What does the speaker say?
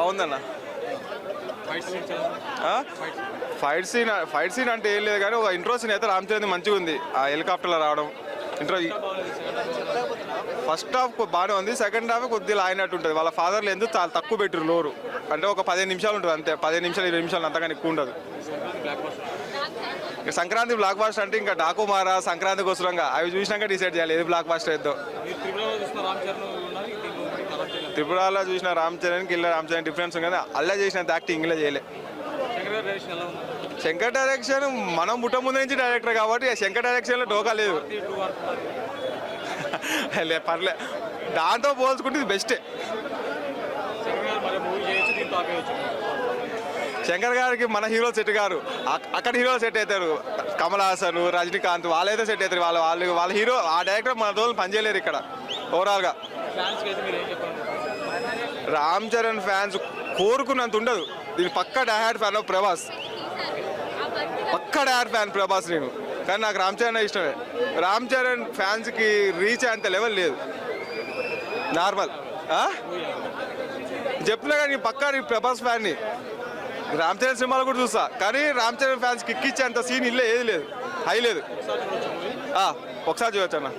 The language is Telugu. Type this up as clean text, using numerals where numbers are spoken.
బాగుందన్న. ఫైట్ సీన్ అంటే ఏం లేదు కానీ ఒక ఇంట్రో సీన్ అయితే రామ్ చరణ్ మంచిగా ఉంది. ఆ హెలికాప్టర్లో రావడం ఇంట్రో. ఫస్ట్ హాఫ్ బాగానే ఉంది, సెకండ్ హాఫ్ కొద్దిగా లాగినట్టు ఉంటుంది. వాళ్ళ ఫాదర్లు ఎందుకు చాలా తక్కువ పెట్టారు లోరు, అంటే ఒక 15 నిమిషాలు ఉంటుంది అంతే. 15 నిమిషాలు 20 నిమిషాలు అంతగాని ఎక్కువ ఉండదు. సంక్రాంతి బ్లాక్ బాస్టర్ అంటే ఇంకా డాకుమారా, సంక్రాంతికి వస్తుండగా అవి చూసినాక డిసైడ్ చేయాలి ఏది బ్లాక్ బాస్టర్ ఏదో. త్రిపురలో చూసిన రామ్ చరణ్కి ఇలా రామ్ చరణ్ డిఫరెన్స్ ఉంది కదా, అల్లా చేసినంత యాక్టింగ్ ఇలా చేయలే. శంకర్ డైరెక్షన్ మనం పుట్ట ముందు నుంచి డైరెక్టర్ కాబట్టి శంకర్ డైరెక్షన్లో డోకా లేదు. పర్లే, దాంతో పోల్చుకుంటే ఇది బెస్టే. శంకర్ గారికి మన హీరోలు సెట్ గారు, అక్కడ హీరోలు సెట్ అవుతారు. కమల్ హాసన్, రజనీకాంత్ వాళ్ళైతే సెట్ అవుతారు. వాళ్ళ హీరో ఆ డైరెక్టర్ మన రోజులు పనిచేయలేరు ఇక్కడ ఓవరాల్గా. రామ్ చరణ్ ఫ్యాన్స్ కోరుకున్నంత ఉండదు. దీని పక్కా డైహార్డ్ ఫ్యాన్ ఆఫ్ ప్రభాస్, పక్కా డైహార్డ్ ఫ్యాన్ ప్రభాస్ నేను. కానీ నాకు రామ్ చరణ్ ఇష్టమే. రామ్ చరణ్ ఫ్యాన్స్కి రీచ్ అంత లెవెల్ లేదు, నార్మల్. చెప్పినా కానీ పక్కా ప్రభాస్ ఫ్యాన్ని. రామ్ చరణ్ సినిమాలు కూడా చూస్తా, కానీ రామ్ చరణ్ ఫ్యాన్స్ కిక్ ఇచ్చేంత సీన్ ఇల్లే ఏది లేదు, హై లేదు. ఒకసారి చూడొచ్చు అన్న.